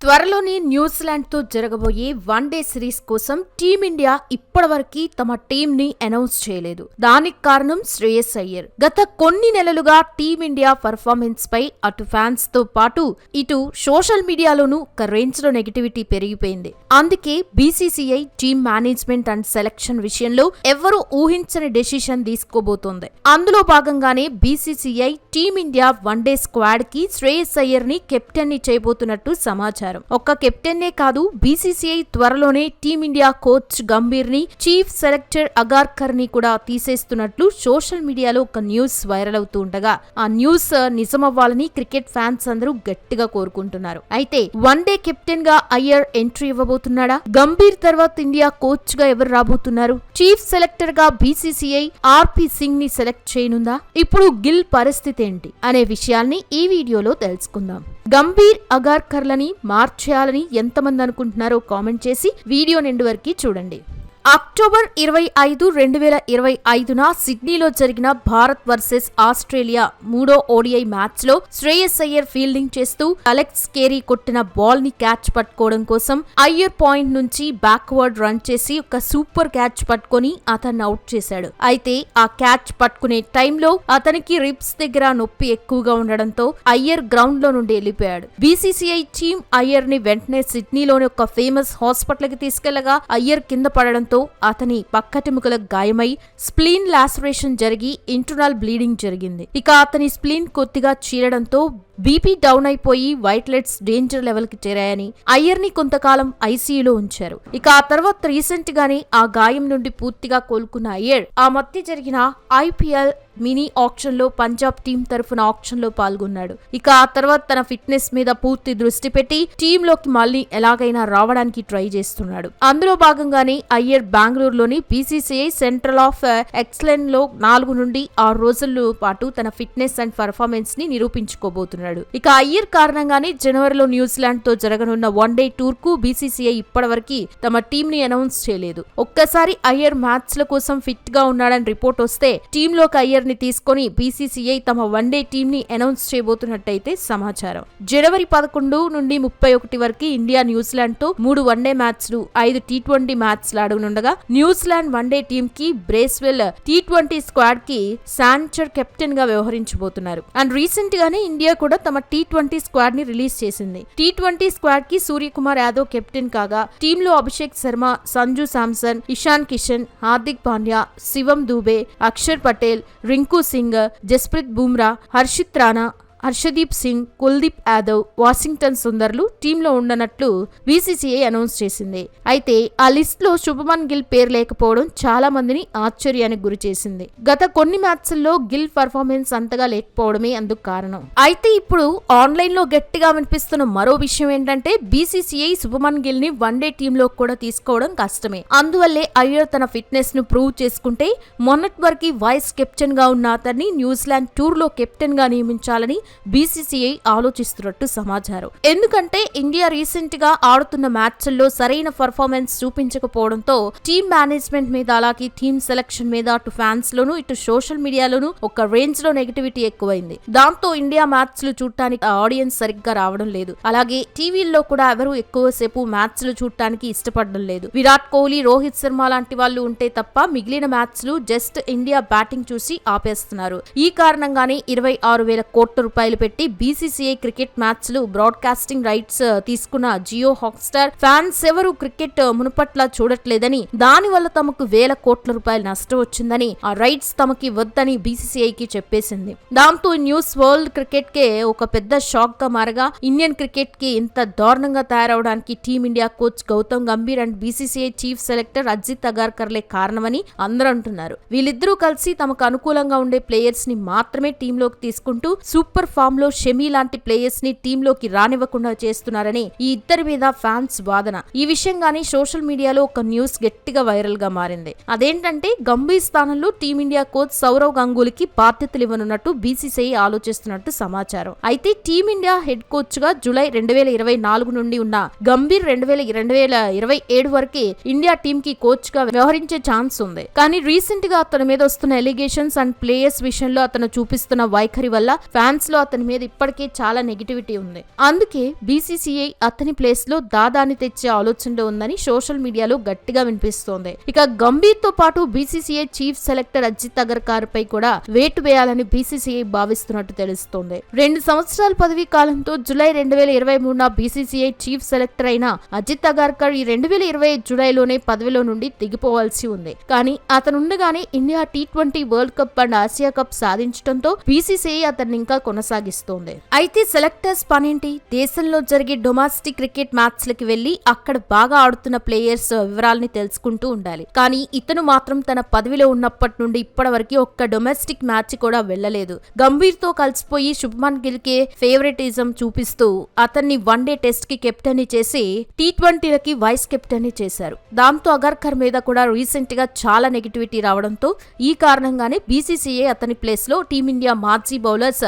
త్వరలోనే న్యూజిలాండ్ తో జరగబోయే వన్డే సిరీస్ కోసం టీమిండియా ఇప్పటివరకు తమ టీం ని అనౌన్స్ చేయలేదు. దానికి కారణం శ్రేయస్ అయ్యర్. గత కొన్ని నెలలుగా టీమిండియా పర్ఫార్మెన్స్ పై అటు ఫ్యాన్స్ తో పాటు ఇటు సోషల్ మీడియాలోనూ ఒక రేంజ్ లో నెగటివిటీ పెరిగిపోయింది. అందుకే BCCI team management and selection విషయంలో ఎవ్వరూ ఊహించని డెసిషన్ తీసుకోబోతోంది. అందులో భాగంగానే బీసీసీఐ టీమిండియా వన్డే స్క్వాడ్ కి శ్రేయస్ అయ్యర్ ని కెప్టెన్ ని చేయబోతున్నట్టు సమాచారం. ఒక్క కెప్టెన్నే కాదు, బీసీసీఐ త్వరలోనే టీమిండియా కోచ్ గంభీర్ ని, చీఫ్ సెలెక్టర్ అగార్కర్ ని కూడా తీసేస్తున్నట్లు సోషల్ మీడియాలో ఒక న్యూస్ వైరల్ అవుతూ ఉండగా ఆ న్యూస్ నిజమవ్వాలని క్రికెట్ ఫ్యాన్స్ అందరూ గట్టిగా కోరుకుంటున్నారు. అయితే వన్డే కెప్టెన్ గా అయ్యర్ ఎంట్రీ ఇవ్వబోతున్నాడా? గంభీర్ తర్వాత ఇండియా కోచ్ గా ఎవరు రాబోతున్నారు? చీఫ్ సెలెక్టర్ గా బీసీసీఐ ఆర్పీ సింగ్ ని సెలెక్ట్ చేయనుందా? ఇప్పుడు గిల్ పరిస్థితి ఏంటి అనే విషయాల్ని ఈ వీడియోలో తెలుసుకుందాం. గంభీర్, అగార్కర్లని మార్చేయాలని ఎంతమంది అనుకుంటున్నారో కామెంట్ చేసి వీడియో నిండు వరకు చూడండి. అక్టోబర్ 25, 2025న సిడ్నీలో జరిగిన భారత్ వర్సెస్ ఆస్ట్రేలియా మూడో ఓడిఐ మ్యాచ్ లో శ్రేయస్ అయ్యర్ ఫీల్డింగ్ చేస్తూ అలెక్స్ కేరీ కొట్టిన బాల్ ని క్యాచ్ పట్టుకోవడం కోసం అయ్యర్ పాయింట్ నుంచి బ్యాక్వర్డ్ రన్ చేసి ఒక సూపర్ క్యాచ్ పట్టుకొని అతన్ని అవుట్ చేశాడు. అయితే ఆ క్యాచ్ పట్టుకునే టైంలో అతనికి రిబ్స్ దగ్గర నొప్పి ఎక్కువగా ఉండడంతో అయ్యర్ గ్రౌండ్ లో నుండి వెళ్లిపోయాడు. బీసీసీఐ టీమ్ అయ్యర్ ని వెంటనే సిడ్నీలోని ఒక ఫేమస్ హాస్పిటల్ కి తీసుకెళ్లగా అయ్యర్ కింద పడడంతో అతని పక్కటెముకలకు గాయమై స్ప్లీన్ లాసరేషన్ జరిగి ఇంటర్నల్ బ్లీడింగ్ జరిగింది. ఇక అతని స్ప్లీన్ కొద్దిగా చీరడంతో బీపీ డౌన్ అయిపోయి వైట్లెట్స్ డేంజర్ లెవెల్ కి చేరాయని అయ్యర్ ని కొంతకాలం ఐసీయూలో ఉంచారు. ఇక ఆ తర్వాత రీసెంట్ గానే ఆ గాయం నుండి పూర్తిగా కోలుకున్న అయ్యర్ ఆ మధ్య జరిగిన ఐపీఎల్ మినీ ఆక్షన్ లో పంజాబ్ టీం తరఫున ఆక్షన్ లో పాల్గొన్నాడు. ఇక ఆ తర్వాత తన ఫిట్నెస్ మీద పూర్తి దృష్టి పెట్టి టీంలోకి మళ్లీ ఎలాగైనా రావడానికి ట్రై చేస్తున్నాడు. అందులో భాగంగానే అయ్యర్ బెంగళూరులోని బీసీసీఐ సెంట్రల్ ఆఫ్ ఎక్సలెన్స్ లో 4 నుండి 6 రోజుల పాటు తన ఫిట్నెస్ అండ్ పర్ఫార్మెన్స్ ని నిరూపించుకోబోతున్నాడు. ఇక అయ్యర్ కారణంగానే జనవరిలో న్యూజిలాండ్ తో జరగనున్న వన్డే టూర్ కు బీసీసీఐ ఇప్పటివరకు తమ టీం ని అనౌన్స్ చేయలేదు. ఒక్కసారి అయ్యర్ మ్యాచ్ల కోసం ఫిట్ గా ఉన్నాడని రిపోర్ట్ వస్తే టీంలోకి అయ్యర్ ని తీసుకొని బీసీసీఐ తమ వన్డే టీం ని అనౌన్స్ చేయబోతున్నట్టయితే సమాచారం. జనవరి 11 నుండి 31 వరకు ఇండియా న్యూజిలాండ్ తో 3 వన్డే మ్యాచ్లు, 5 టీ20 మ్యాచ్లు ఆడనుండగా న్యూజిలాండ్ వన్డే టీం కి బ్రేస్వెల్, టీ20 స్క్వాడ్ కి శాంచర్ కెప్టెన్ గా వ్యవహరించబోతున్నారు. అండ్ రీసెంట్ గానే ఇండియా కూడా తమ టీ20 స్క్వాడ్ ని రిలీజ్ చేసింది. టీ20 స్క్వాడ్ కి సూర్యకుమార్ యాదవ్ కెప్టెన్ కాగా టీంలో అభిషేక్ శర్మ, సంజు శాంసన్, ఇషాన్ కిషన్, హార్దిక్ పాండ్యా, శివం దూబే, అక్షర్ పటేల్, రింకు సింగ్, జస్ప్రీత్ బుమ్రా, హర్షిత్ రాణా, హర్షదీప్ సింగ్, కుల్దీప్ యాదవ్, వాషింగ్టన్ సుందర్లు టీంలో ఉండనట్లు బీసీసీఐ అనౌన్స్ చేసింది. అయితే ఆ లిస్ట్ లో శుభమన్ గిల్ పేరు లేకపోవడం చాలా మందిని ఆశ్చర్యానికి గురి చేసింది. గత కొన్ని మ్యాచ్ల్లో గిల్ పర్ఫార్మెన్స్ అంతగా లేకపోవడమే అందుకు కారణం. అయితే ఇప్పుడు ఆన్లైన్ లో గట్టిగా వినిపిస్తున్న మరో విషయం ఏంటంటే బీసీసీఐ శుభమన్ గిల్ ని వన్డే టీంలో కూడా తీసుకోవడం కష్టమే. అందువల్లే అయ్యర్ తన ఫిట్నెస్ ను ప్రూవ్ చేసుకుంటే మొన్నటి వరకు వైస్ కెప్టెన్ గా ఉన్న అతన్ని న్యూజిలాండ్ టూర్ లో కెప్టెన్ గా నియమించాలని బీసీసీఐ ఆలోచిస్తున్నట్టు సమాచారం. ఎందుకంటే ఇండియా రీసెంట్ గా ఆడుతున్న మ్యాచ్ల్లో సరైన పర్ఫార్మెన్స్ చూపించకపోవడంతో టీమ్ మేనేజ్మెంట్ మీద, అలాగే టీమ్ సెలక్షన్ మీద అటు ఫ్యాన్స్ లోను ఇటు సోషల్ మీడియాలోను ఒక రేంజ్ లో నెగటివిటీ ఎక్కువైంది. దాంతో ఇండియా మ్యాచ్లు చూడటానికి ఆడియన్స్ సరిగ్గా రావడం లేదు. అలాగే టీవీల్లో కూడా ఎవరు ఎక్కువసేపు మ్యాచ్లు చూడటానికి ఇష్టపడడం లేదు. విరాట్ కోహ్లీ, రోహిత్ శర్మ లాంటి వాళ్ళు ఉంటే తప్ప మిగిలిన మ్యాచ్లు జస్ట్ ఇండియా బ్యాటింగ్ చూసి ఆపేస్తున్నారు. ఈ కారణంగానే 26,000 కోట్ల రూపాయలు పెట్టి బీసీసీఐ క్రికెట్ మ్యాచ్లు బ్రాడ్కాస్టింగ్ రైట్స్ తీసుకున్న జియో హాట్స్టార్ ఫ్యాన్స్ ఎవరు క్రికెట్ మునుపట్లా చూడట్లేదని, దాని వల్ల తమకు వేల కోట్ల రూపాయలు నష్టం వచ్చిందని, ఆ రైట్స్ తమకి వద్దని బీసీసీఐకి చెప్పేసింది. దాంతో న్యూస్ వరల్డ్ క్రికెట్ కే ఒక పెద్ద షాక్ గా మారగా ఇండియన్ క్రికెట్ కి ఇంత దారుణంగా తయారవడానికి team India coach Gautam Gambhir and BCCI chief selector Ajit అగార్కర్లే కారణమని అందరూ అంటున్నారు. వీళ్ళిద్దరూ కలిసి తమకు అనుకూలంగా ఉండే ప్లేయర్స్ ని మాత్రమే టీంలోకి తీసుకుంటూ సూపర్ ఫామ్ లో షమి లాంటి ప్లేయర్స్ ని టీంలోకి రానివ్వకుండా చేస్తున్నారని ఈ ఇద్దరి మీద ఫ్యాన్స్ వాదన. ఈ విషయంగానే సోషల్ మీడియాలో ఒక న్యూస్ గట్టిగా వైరల్ గా మారింది. అదేంటంటే గంభీర్ స్థానంలో టీమిండియా కోచ్ సౌరవ్ గంగూలీకి బాధ్యతలు ఇవ్వనున్నట్టు బీసీసీఐ ఆలోచిస్తున్నట్టు సమాచారం. అయితే టీమిండియా హెడ్ కోచ్ గా జూలై 2024 నుండి ఉన్న గంభీర్ 2027 వరకే ఇండియా టీం కి కోచ్ గా వ్యవహరించే ఛాన్స్ ఉంది. కానీ రీసెంట్ గా అతని మీద వస్తున్న ఎలిగేషన్స్ అండ్ ప్లేయర్స్ విషయంలో అతను చూపిస్తున్న వైఖరి వల్ల ఫ్యాన్స్ లో లో అతని మీద ఇప్పటికే చాలా నెగిటివిటీ ఉంది. అందుకే బీసీసీఐ అతని ప్లేస్ లో దాదాని తెచ్చే ఆలోచనలో ఉందని సోషల్ మీడియాలో గట్టిగా వినిపిస్తోంది. ఇక గంభీర్ తో పాటు BCCI chief selector Ajit Agarkar పై కూడా వేటు వేయాలని బీసీసీఐ భావిస్తున్నట్టు తెలుస్తోంది. 2 సంవత్సరాల పదవీ కాలంతో జూలై 2023 బీసీసీఐ చీఫ్ సెలెక్టర్ అయిన అజిత్ అగర్కర్ ఈ 2020 జూలైలోనే పదవిలో నుండి దిగిపోవాల్సి ఉంది. కానీ అతనుండగానే India T20 world cup and Asia cup సాధించడంతో బీసీసీఐ అతన్ని ఇంకా కొనసాగిస్తోంది. అయితే సెలెక్టర్స్ పనేంటి? దేశంలో జరిగే డొమెస్టిక్ క్రికెట్ మ్యాచ్లకి వెళ్లి అక్కడ బాగా ఆడుతున్న ప్లేయర్స్ వివరాలని తెలుసుకుంటూ ఉండాలి. కానీ ఇతను మాత్రం తన పదవిలో ఉన్నప్పటి నుండి ఇప్పటి వరకు ఒక్క డొమెస్టిక్ మ్యాచ్ కూడా వెళ్లలేదు. గంభీర్ తో కలిసిపోయి శుభ్మన్ గిల్ కే ఫేవరెటిజం చూపిస్తూ అతన్ని వన్డే టెస్ట్ కి కెప్టెన్ చేసి T20లకి వైస్ కెప్టెన్ చేశారు. దాంతో అగర్కర్ మీద కూడా రీసెంట్ గా చాలా నెగిటివిటీ రావడంతో ఈ కారణంగానే బీసీసీఐ అతని ప్లేస్ లో టీమిండియా మాజీ బౌలర్స్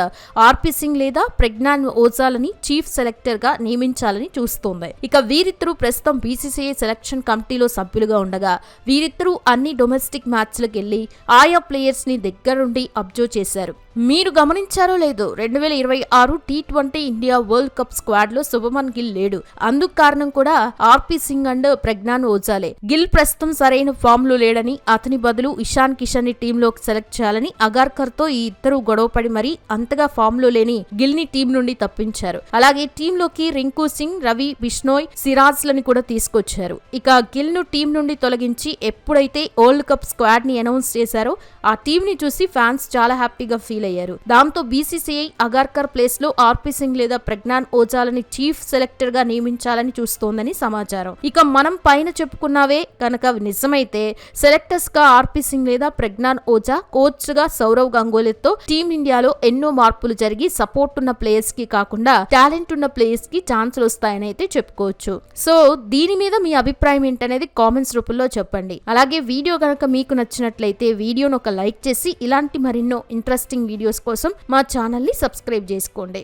ఆర్పీ సింగ్ లేదా ప్రజ్ఞాన్ ఓజాలని చీఫ్ సెలెక్టర్ గా నియమించాలని చూస్తోంది. ఇక వీరిద్దరూ ప్రస్తుతం బీసీసీఐ సెలక్షన్ కమిటీలో సభ్యులుగా ఉండగా వీరిద్దరూ అన్ని డొమెస్టిక్ మ్యాచ్లకు వెళ్లి ఆయా ప్లేయర్స్ ని దగ్గరుండి అబ్జర్వ్ చేశారు. మీరు గమనించారో లేదో 2026 T20 India world cup squad లో శుభమన్ గిల్ లేడు. అందుకు కారణం కూడా ఆర్పీ సింగ్ అండ్ ప్రజ్ఞాన్ ఓజాలే. గిల్ ప్రస్తుతం సరైన ఫామ్ లో లేడని అతని బదులు ఇషాన్ కిషన్ ని టీంలోకి సెలెక్ట్ చేయాలని అగర్కర్ తో ఈ ఇద్దరు గొడవపడి మరీ అంతగా ఫామ్ లో లేని గిల్ ని టీం నుండి తప్పించారు. అలాగే టీంలోకి రింకు సింగ్, రవి బిష్నోయ్, సిరాజ్ లని కూడా తీసుకొచ్చారు. ఇక గిల్ ను టీం నుండి తొలగించి ఎప్పుడైతే వరల్డ్ కప్ స్క్వాడ్ ని అనౌన్స్ చేశారో ఆ టీం ని చూసి ఫ్యాన్స్ చాలా హ్యాపీగా ఫీల్ అయ్యారు. దాంతో బీసీసీఐ అగర్కర్ ప్లేస్ లో ఆర్పీ సింగ్ లేదా ప్రజ్ఞాన్ ఓజాలని చీఫ్ సెలెక్టర్ గా నియమించాలని చూస్తోందని సమాచారం. ఇక మనం పైన చెప్పుకున్నవే కనుక నిజమైతే సెలెక్టర్స్ గా ఆర్పీ సింగ్ లేదా ప్రజ్ఞాన్ ఓజా, కోచ్ గా సౌరవ్ గంగోలీతో టీమిండియాలో ఎన్నో మార్పులు జరిగి సపోర్ట్ ఉన్న ప్లేయర్స్ కి కాకుండా టాలెంట్ ఉన్న ప్లేయర్స్ కి ఛాన్సులు వస్తాయని అయితే చెప్పుకోవచ్చు. సో దీని మీద మీ అభిప్రాయం ఏంటనేది కామెంట్స్ రూపంలో చెప్పండి. అలాగే వీడియో కనుక మీకు నచ్చినట్లయితే వీడియోను ఒక లైక్ చేసి ఇలాంటి మరెన్నో ఇంట్రెస్టింగ్ వీడియోస్ కోసం మా ఛానల్ ని సబ్స్క్రైబ్ చేసుకోండి.